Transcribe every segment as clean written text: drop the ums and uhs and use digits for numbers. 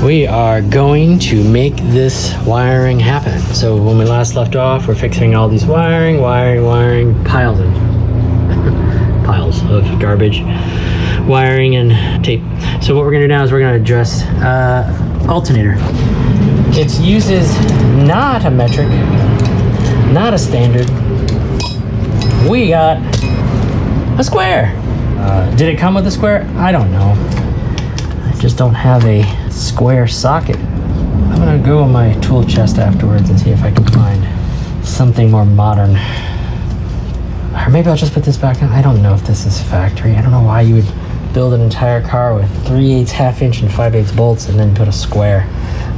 We are going to make this wiring happen. So when we last left off, we're fixing all these wiring, piles of garbage, wiring and tape. So what we're gonna do now is we're gonna address alternator. It uses not a metric, not a standard. We got a square. Did it come with a square? I don't know. I just don't have a square socket. I'm gonna go in my tool chest afterwards and see if I can find something more modern. Or maybe I'll just put this back on. I don't know if this is factory. I don't know why you would build an entire car with 3/8 half-inch and 5/8 bolts and then put a square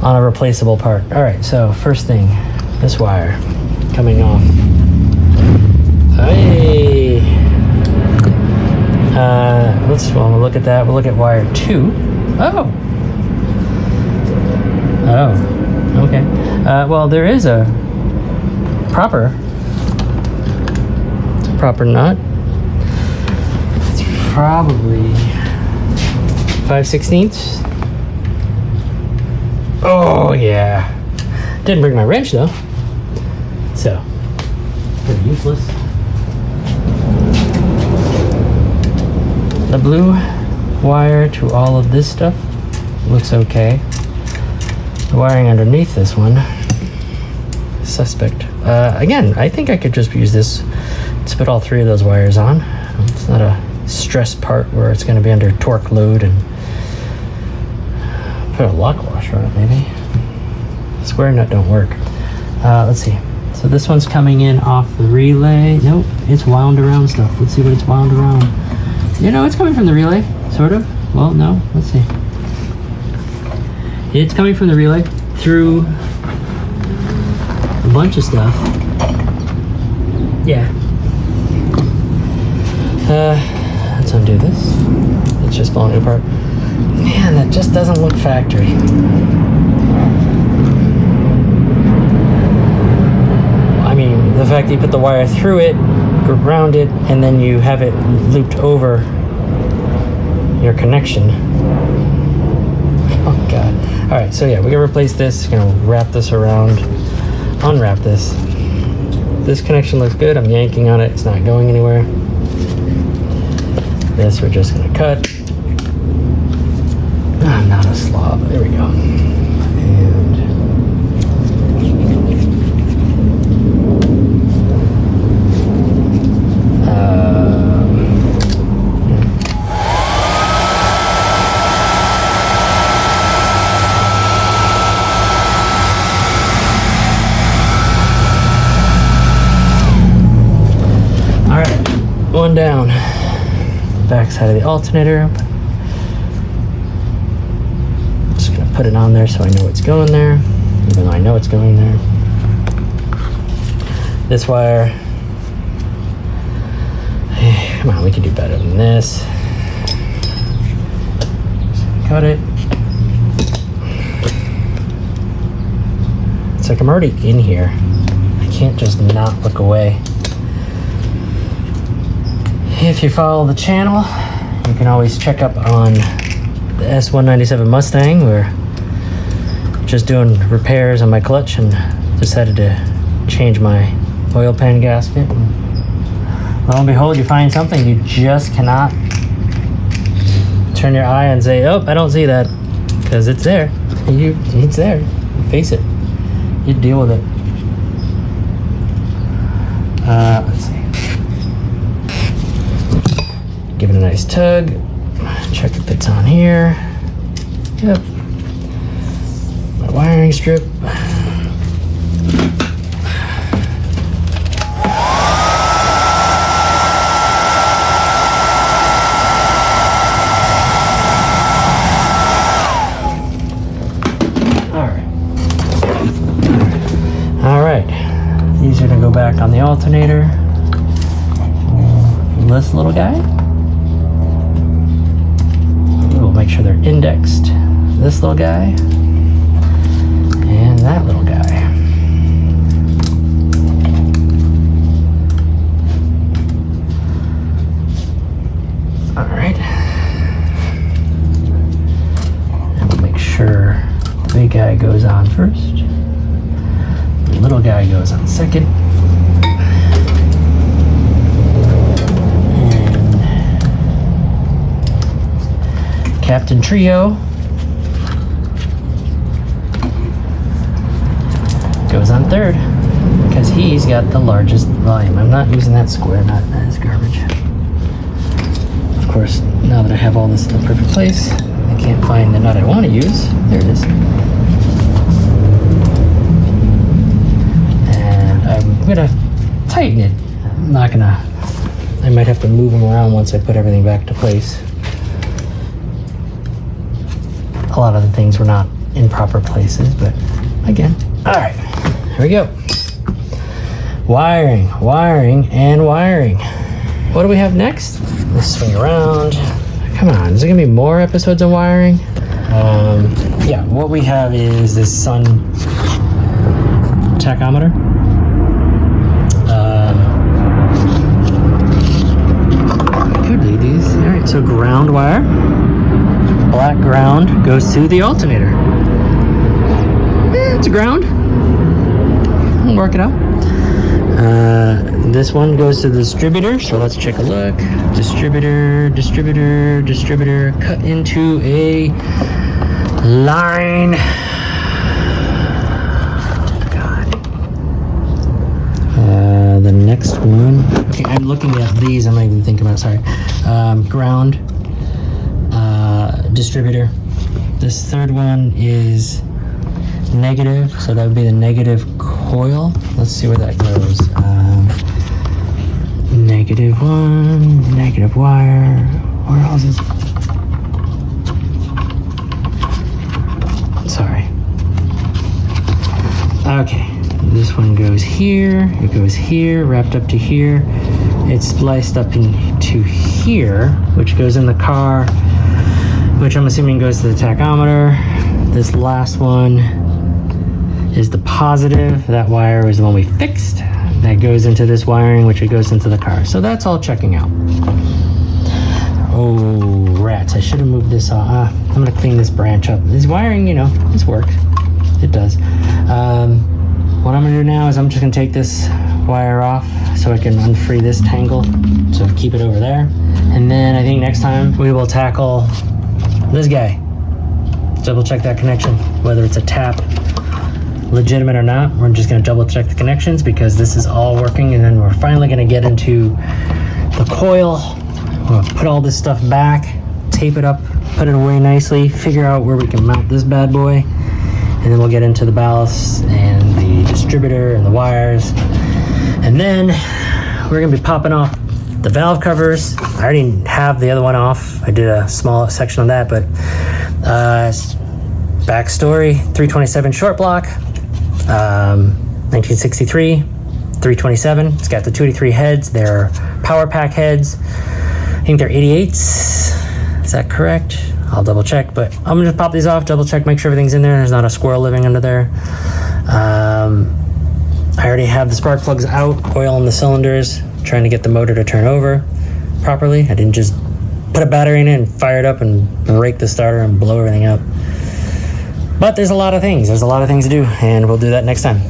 on a replaceable part. All right, so first thing, this wire coming off. Hey. We'll look at that. We'll look at wire 2. Oh, okay. Well, there is a proper nut. It's probably 5/16. Oh yeah. Didn't bring my wrench though, so pretty useless. The blue wire to all of this stuff looks okay. The wiring underneath this one, suspect. Again, I think I could just use this to put all 3 of those wires on. It's not a stress part where it's going to be under torque load, and put a lock washer on it maybe. Square nut don't work. Let's see. So this one's coming in off the relay. Nope, it's wound around stuff. Let's see what it's wound around. You know, it's coming from the relay, sort of. Well, no, let's see. It's coming from the relay through a bunch of stuff. Yeah. Let's undo this. It's just falling apart. Man, that just doesn't look factory. I mean, the fact that you put the wire through it, around it, and then you have it looped over your connection. Oh God. All right, so yeah, we're gonna replace this. Gonna wrap this around, unwrap this. This connection looks good. I'm yanking on it. It's not going anywhere. This we're just gonna cut. I'm not a slob. There we go. And one down. Back side of the alternator. Just gonna put it on there so I know it's going there, even though I know it's going there. This wire. Come on, we can do better than this. Just cut it. It's like I'm already in here. I can't just not look away. If you follow the channel, you can always check up on the S197 Mustang. We're just doing repairs on my clutch and decided to change my oil pan gasket. Lo and behold, you find something you just cannot turn your eye and say, oh, I don't see that, because it's there. It's there. You face it. You deal with it. Let's see. Give it a nice tug. Check if it's on here. Yep. My wiring strip. All right. These are gonna go back on the alternator. This little guy. Make sure they're indexed. This little guy and that little guy. All right. And we'll make sure first. The little guy goes on second. And Captain Trio goes on third because he's got the largest volume. I'm not using that square nut. That is garbage. Of course, now that I have all this in the perfect place, I can't find the nut I want to use. There it is. And I'm gonna tighten it. I'm not gonna, I might have to move them around once I put everything back to place. A lot of the things were not in proper places, but again. All right, here we go. Wiring, and wiring. What do we have next? Let's swing around. Come on, is there gonna be more episodes of wiring? Yeah, what we have is this sun tachometer. I could leave these. All right, so ground wire. Black ground goes to the alternator. It's a ground. We'll work it out. This one goes to the distributor, so let's check a look. Distributor, cut into a line. God. The next one. Okay, I'm looking at these. I'm not even thinking about it. Sorry. Ground. Distributor. This third one is negative, so that would be the negative coil. Let's see where that goes. Negative one, negative wire. Where else is it? Sorry. Okay, this one goes here. It goes here, wrapped up to here. It's spliced up into here, which goes in the car, which I'm assuming goes to the tachometer. This last one is the positive. That wire was the one we fixed. That goes into this wiring, which it goes into the car. So that's all checking out. Oh, rats. I should have moved this off. I'm gonna clean this branch up. This wiring, you know, this works. It does. What I'm gonna do now is I'm just gonna take this wire off so I can unfree this tangle. So keep it over there. And then I think next time we will tackle this guy. Double check that connection, whether it's a tap legitimate or not. We're just going to double check the connections because this is all working, and then we're finally going to get into the coil. We'll put all this stuff back, tape it up, put it away nicely, figure out where we can mount this bad boy, and then we'll get into the ballast and the distributor and the wires, and then we're going to be popping off the valve covers. I already have the other one off. I did a small section on that, but backstory, 327 short block, 1963, 327. It's got the 283 heads. They're power pack heads. I think they're 88s. Is that correct? I'll double check, but I'm gonna pop these off, double check, make sure everything's in there. There's not a squirrel living under there. I already have the spark plugs out, oil in the cylinders, trying to get the motor to turn over properly. I didn't just put a battery in it and fire it up and break the starter and blow everything up. But there's a lot of things to do, and we'll do that next time.